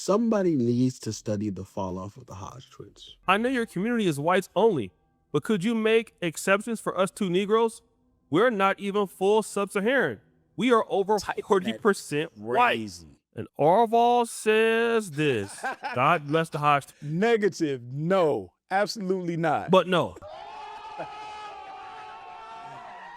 Somebody needs to study the fall off of the Hodge Twins. I know your community is whites only, but could you make exceptions for us two Negroes? We're not even full sub-Saharan. We are over 40% white. And Orval says this. God bless the Hodge. Negative. No, absolutely not. But no.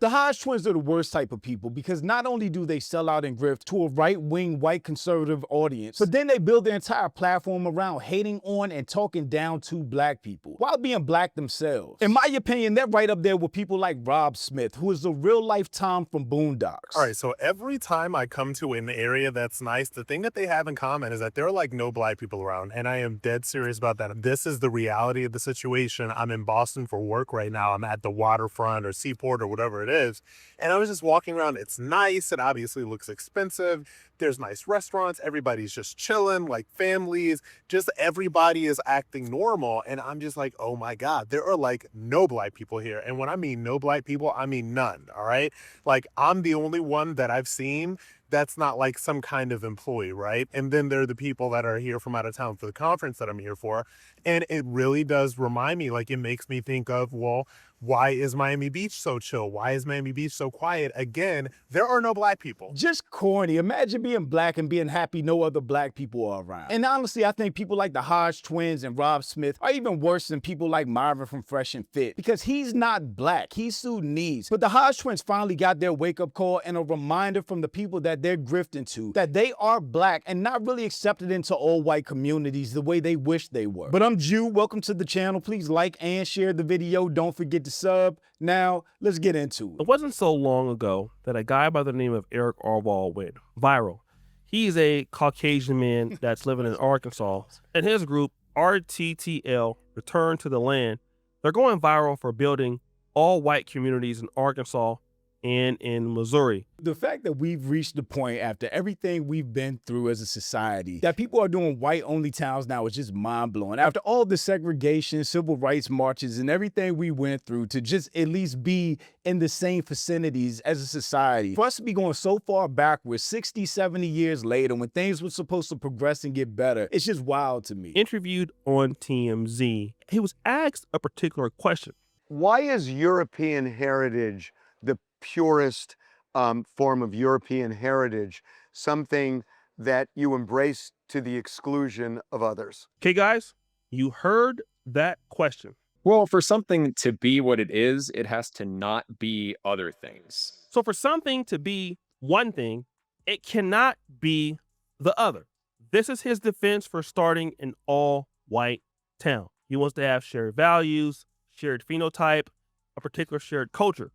The Hodge Twins are the worst type of people because not only do they sell out and grift to a right-wing white conservative audience, but then they build their entire platform around hating on and talking down to black people while being black themselves. In my opinion, they're right up there with people like Rob Smith, who is the real-life Tom from Boondocks. All right, so every time I come to an area that's nice, the thing that they have in common is that there are like no black people around, and I am dead serious about that. This is the reality of the situation. I'm in Boston for work right now. I'm at the waterfront or seaport or whatever it is. And I was just walking around. It's nice. It obviously looks expensive. There's nice restaurants. Everybody's just chilling, like families. Just everybody is acting normal. And I'm just like, oh my God, there are like no black people here. And when I mean no black people, I mean none. All right. Like I'm the only one that I've seen that's not like some kind of employee, right? And then there are the people that are here from out of town for the conference that I'm here for. And it really does remind me, like it makes me think of, well, why is Miami Beach so chill? Why is Miami Beach so quiet? Again, there are no black people. Just corny. Imagine being black and being happy no other black people are around. And honestly, I think people like the Hodge Twins and Rob Smith are even worse than people like Myron from Fresh&Fit because he's not black, he's Sudanese. But the Hodge Twins finally got their wake-up call and a reminder from the people that they're grifting to that they are black and not really accepted into all white communities the way they wish they were. But I'm Jew. Welcome to the channel. Please like and share the video. Don't forget to sub. Now, let's get into it. It wasn't so long ago that a guy by the name of Eric Orval went viral. He's a Caucasian man that's living in Arkansas, and his group, RTTL, Return to the Land, they're going viral for building all white communities in Arkansas and in Missouri. The fact that we've reached the point after everything we've been through as a society that people are doing white-only towns now is just mind-blowing. After all the segregation, civil rights marches, and everything we went through to just at least be in the same vicinities as a society, for us to be going so far backwards 60, 70 years later when things were supposed to progress and get better, it's just wild to me. Interviewed on TMZ, he was asked a particular question. Why is European heritage the purest form of European heritage, something that you embrace to the exclusion of others? Okay, guys, you heard that question. Well, for something to be what it is, it has to not be other things. So for something to be one thing, it cannot be the other. This is his defense for starting an all-white town. He wants to have shared values, shared phenotype, a particular shared culture.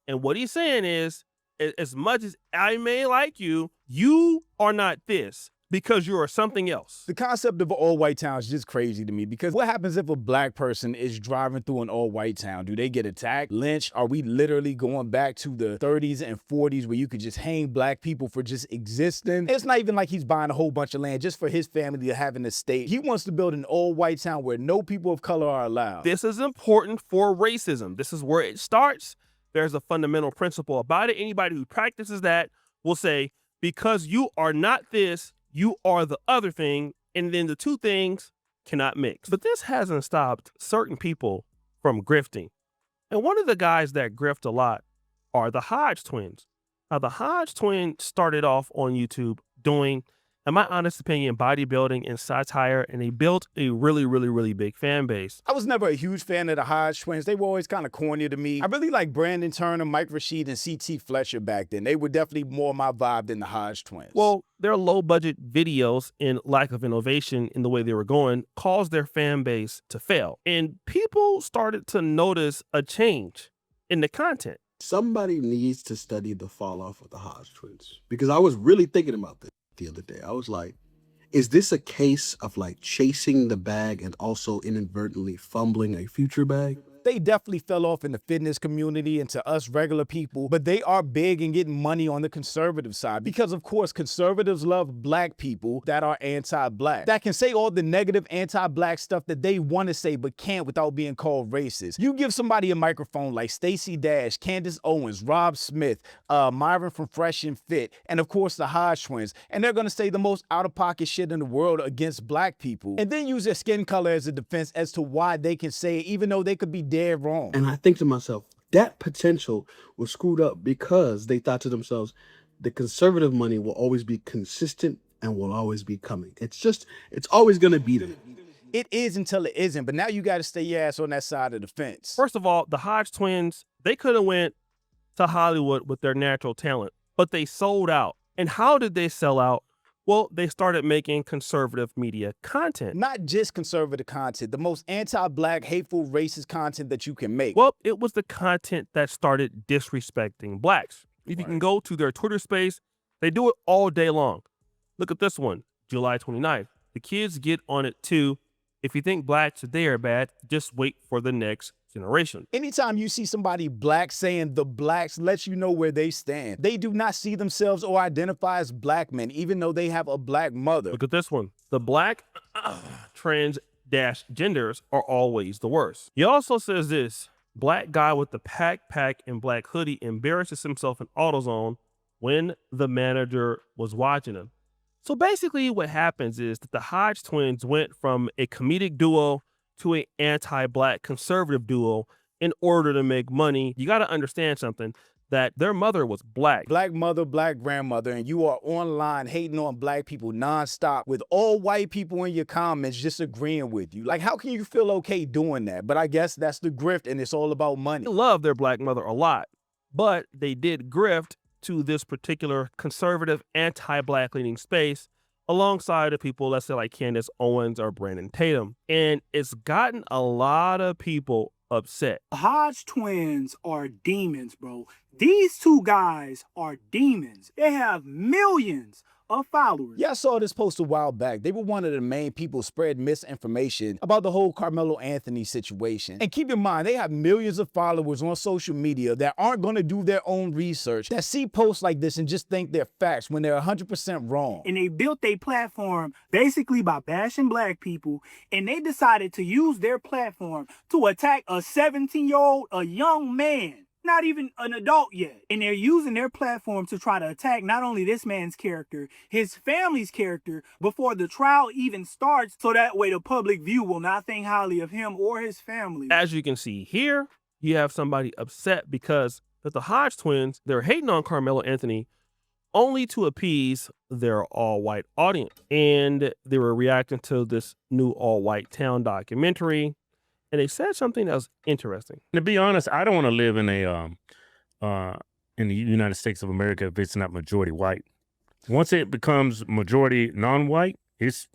And what he's saying is, as much as I may like you, you are not this because you are something else. The concept of an all-white town is just crazy to me because what happens if a black person is driving through an all-white town? Do they get attacked, lynched? Are we literally going back to the 30s and 40s where you could just hang black people for just existing? It's not even like he's buying a whole bunch of land just for his family to have an estate. He wants to build an all-white town where no people of color are allowed. This is important for racism. This is where it starts. There's a fundamental principle about it. Anybody who practices that will say, because you are not this, you are the other thing, and then the two things cannot mix. But this hasn't stopped certain people from grifting. And one of the guys that grift a lot are the Hodge Twins. Now, the Hodge Twins started off on YouTube doing, in my honest opinion, bodybuilding and satire, and they built a really big fan base. I was never a huge fan of the Hodge Twins. They were always kind of corny to me. I really like Brandon Turner, Mike Rashid, and CT Fletcher back then. They were definitely more my vibe than the Hodge Twins. Well, their low-budget videos and lack of innovation in the way they were going caused their fan base to fail. And people started to notice a change in the content. Somebody needs to study the fall off of the Hodge Twins because I was really thinking about this the other day. I was like, is this a case of like chasing the bag and also inadvertently fumbling a future bag? They definitely fell off in the fitness community and to us regular people, but they are big and getting money on the conservative side because, of course, conservatives love black people that are anti-black, that can say all the negative anti-black stuff that they want to say but can't without being called racist. You give somebody a microphone like Stacey Dash, Candace Owens, Rob Smith, Myron from Fresh and Fit, and of course the Hodge Twins, and they're gonna say the most out-of-pocket shit in the world against black people, and then use their skin color as a defense as to why they can say it, even though they could be dead wrong. And I think to myself, that potential was screwed up because they thought to themselves, the conservative money will always be consistent and will always be coming. It's always gonna be there. It is until it isn't, but now you got to stay your ass on that side of the fence. First of all, the Hodge Twins, they could have went to Hollywood with their natural talent, but they sold out. And how did they sell out? Well, they started making conservative media content. Not just conservative content, the most anti-black, hateful, racist content that you can make. Well, it was the content that started disrespecting blacks. If you can go to their Twitter space, they do it all day long. Look at this one, July 29th. The kids get on it too. If you think blacks today are bad, just wait for the next generation. Anytime you see somebody black saying the blacks, lets you know where they stand. They do not see themselves or identify as black men, even though they have a black mother. Look at this one. The black trans-genders are always the worst. He also says this, black guy with the pack and black hoodie embarrasses himself in AutoZone when the manager was watching him. So basically what happens is that the Hodge Twins went from a comedic duo to an anti-black conservative duo in order to make money. You got to understand something, that their mother was black. Black mother, black grandmother, and you are online hating on black people nonstop with all white people in your comments just agreeing with you. Like, how can you feel okay doing that? But I guess that's the grift, and it's all about money. They love their black mother a lot, but they did grift to this particular conservative anti-black leaning space alongside of people, let's say like Candace Owens or Brandon Tatum. And it's gotten a lot of people upset. The Hodge Twins are demons, bro. These two guys are demons. They have millions of followers. Yeah, I saw this post a while back. They were one of the main people spread misinformation about the whole Carmelo Anthony situation. And keep in mind, they have millions of followers on social media that aren't going to do their own research, that see posts like this and just think they're facts when they're 100% wrong. And they built their platform basically by bashing black people, and they decided to use their platform to attack a 17-year-old, a young man. Not even an adult yet. And they're using their platform to try to attack not only this man's character, his family's character before the trial even starts, so that way the public view will not think highly of him or his family. As you can see here, you have somebody upset because that the Hodge Twins, they're hating on Carmelo Anthony only to appease their all-white audience. And they were reacting to this new all-white town documentary. And they said something that was interesting. To be honest, I don't want to live in the United States of America if it's not majority white. Once it becomes majority non-white, it's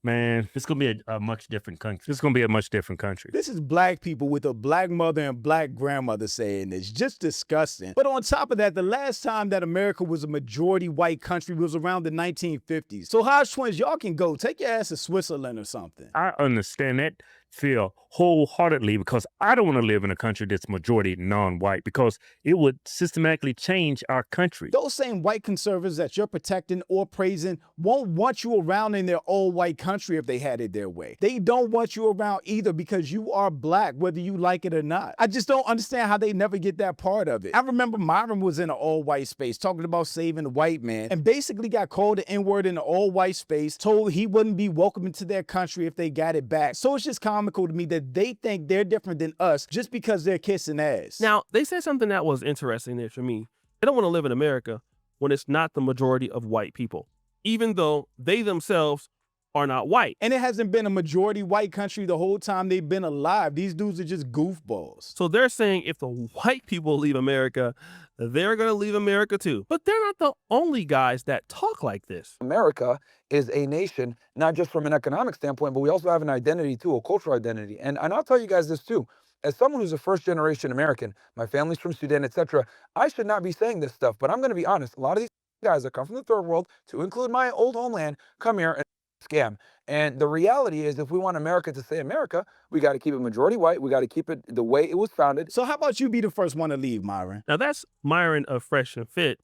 gonna be a much different country. It's gonna be a much different country. This is black people with a black mother and black grandmother saying this. Just disgusting. But on top of that, the last time that America was a majority white country was around the 1950s. So Hodge Twins, y'all can go. Take your ass to Switzerland or something. I understand that feel wholeheartedly because I don't want to live in a country that's majority non-white because it would systematically change our country. Those same white conservatives that you're protecting or praising won't want you around in their all-white country if they had it their way. They don't want you around either because you are black, whether you like it or not. I just don't understand how they never get that part of it. I remember Myron was in an all-white space talking about saving the white man and basically got called the N-word in an all-white space, told he wouldn't be welcome into their country if they got it back. So it's just comical to me that they think they're different than us just because they're kissing ass. Now, they said something that was interesting there for me. They don't want to live in America when it's not the majority of white people, even though they themselves are not white. And it hasn't been a majority white country the whole time they've been alive. These dudes are just goofballs. So they're saying if the white people leave America, they're going to leave America too. But they're not the only guys that talk like this. America is a nation, not just from an economic standpoint, but we also have an identity too, a cultural identity. And I'll tell you guys this too. As someone who's a first-generation American, my family's from Sudan, etc., I should not be saying this stuff, but I'm going to be honest. A lot of these guys that come from the third world, to include my old homeland, come here and scam. And the reality is, if we want America to stay America, we got to keep it majority white. We got to keep it the way it was founded. So how about you be the first one to leave, Myron? Now that's Myron of Fresh and Fit,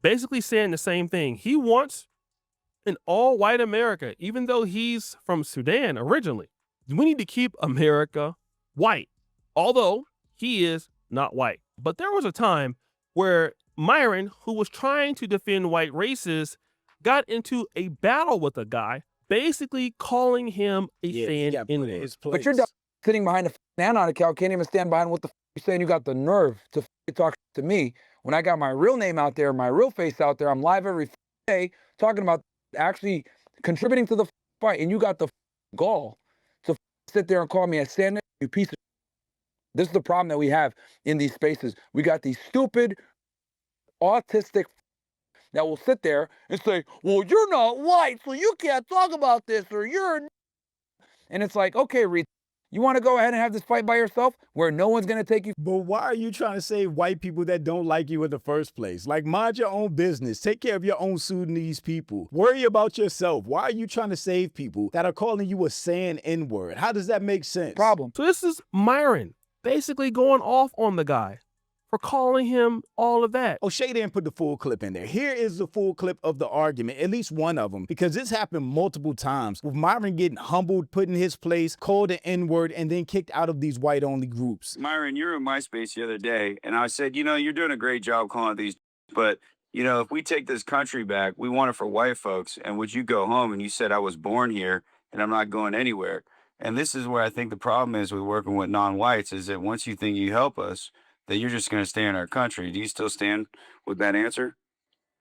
basically saying the same thing. He wants an all-white America, even though he's from Sudan originally. We need to keep America white, although he is not white. But there was a time where Myron, who was trying to defend white races, got into a battle with a guy, basically calling him a N-word. But you're sitting behind a anon account, can't even stand behind what the you're saying. You got the nerve to talk to me when I got my real name out there, my real face out there. I'm live every day talking about actually contributing to the fight, and you got the gall to sit there and call me a sandwich, you piece of. This is the problem that we have in these spaces. We got these stupid, autistic that will sit there and say, well, you're not white, so you can't talk about this, or you're. And it's like, okay, Reed, you want to go ahead and have this fight by yourself where no one's going to take you? But why are you trying to save white people that don't like you in the first place? Like, mind your own business. Take care of your own Sudanese people. Worry about yourself. Why are you trying to save people that are calling you a saying N-word? How does that make sense? Problem. So this is Myron basically going off on the guy for calling him all of that. Oh, Shay didn't put the full clip in there. Here is the full clip of the argument, at least one of them, because this happened multiple times with Myron getting humbled, put in his place, called an N-word, and then kicked out of these white-only groups. Myron, you were in MySpace the other day, and I said, you know, you're doing a great job calling these, but, you know, if we take this country back, we want it for white folks, and would you go home? And you said, I was born here, and I'm not going anywhere. And this is where I think the problem is with working with non-whites, is that once you think you help us, that you're just going to stay in our country. Do you still stand with that answer?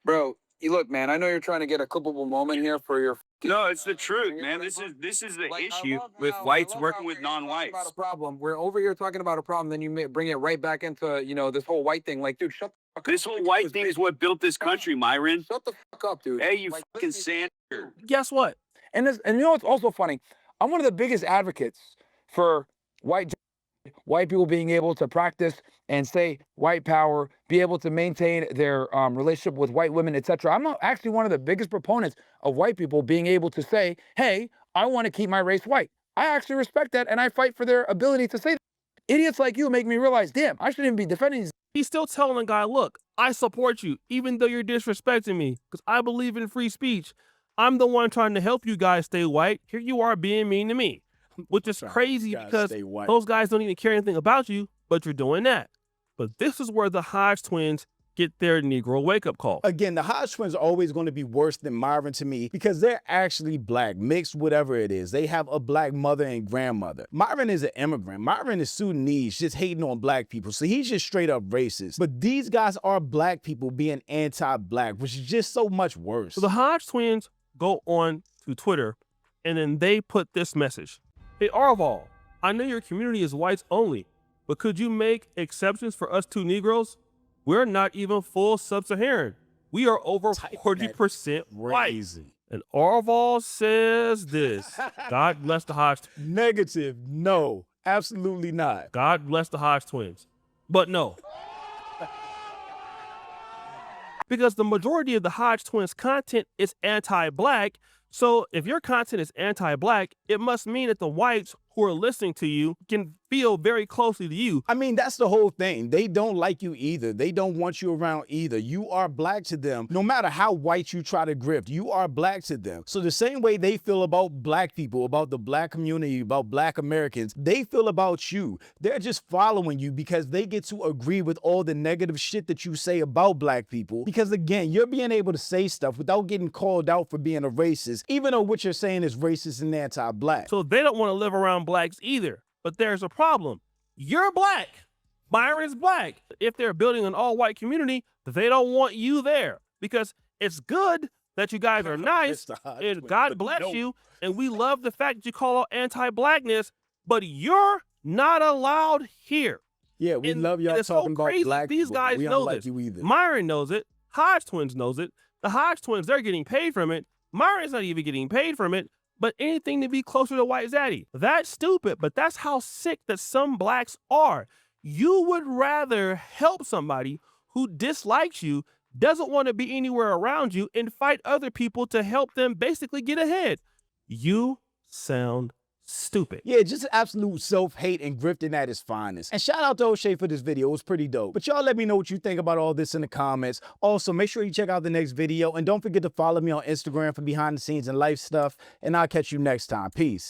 Bro, you look, man, I know you're trying to get a clippable moment here for your. No, it's the truth, man. This is the issue with whites working with non-whites. About a problem. We're over here talking about a problem, then you bring it right back into, you know, this whole white thing. Like, dude, shut the fuck up. This whole white thing is what built this country, Myron. Shut the fuck up, dude. Hey, you like, fucking sand. Guess what? And you know what's also funny? I'm one of the biggest advocates for white people being able to practice and say white power, be able to maintain their relationship with white women, etc. I'm not actually one of the biggest proponents of white people being able to say, hey, I want to keep my race white. I actually respect that, and I fight for their ability to say that. Idiots like you make me realize, damn, I shouldn't even be defending these. He's still telling the guy, look, I support you, even though you're disrespecting me, because I believe in free speech. I'm the one trying to help you guys stay white. Here you are being mean to me, which is crazy because those guys don't even care anything about you, but you're doing that. But this is where the Hodge twins get their Negro wake-up call. Again, the Hodge twins are always going to be worse than Myron to me because they're actually black, mixed whatever it is. They have a black mother and grandmother. Myron is an immigrant. Myron is Sudanese, just hating on black people. So he's just straight up racist. But these guys are black people being anti-black, which is just so much worse. So the Hodge twins go on to Twitter, and then they put this message. Hey, Arval, I know your community is whites only, but could you make exceptions for us two Negroes? We're not even full sub-Saharan. We are over 40% white. And Arval says this. God bless the Hodge twins. Negative. No, absolutely not. God bless the Hodge twins. But no. Because the majority of the Hodge twins content is anti-black. So if your content is anti-black, it must mean that the whites who are listening to you can feel very closely to you. I mean, that's the whole thing. They don't like you either. They don't want you around either. You are black to them. No matter how white you try to grift, you are black to them. So the same way they feel about black people, about the black community, about black Americans, they feel about you. They're just following you because they get to agree with all the negative shit that you say about black people. Because again, you're being able to say stuff without getting called out for being a racist, even though what you're saying is racist and anti-black. So they don't want to live around blacks either. But there's a problem. You're black. Myron's black. If they're building an all-white community, they don't want you there because it's good that you guys are nice and God bless you. And we love the fact that you call out anti-blackness, but you're not allowed here. Yeah, we love y'all talking about black These people. guys We know don't like this. you either. Myron knows it. Hodge twins knows it. The Hodge twins, they're getting paid from it. Myron's not even getting paid from it. But anything to be closer to white zaddy. That's stupid, but that's how sick that some blacks are. You would rather help somebody who dislikes you, doesn't want to be anywhere around you, and fight other people to help them basically get ahead. You sound stupid. Yeah, just absolute self-hate and grifting at its finest. And shout out to O'Shea for this video. It was pretty dope. But y'all let me know what you think about all this in the comments. Also, make sure you check out the next video. And don't forget to follow me on Instagram for behind the scenes and life stuff. And I'll catch you next time. Peace.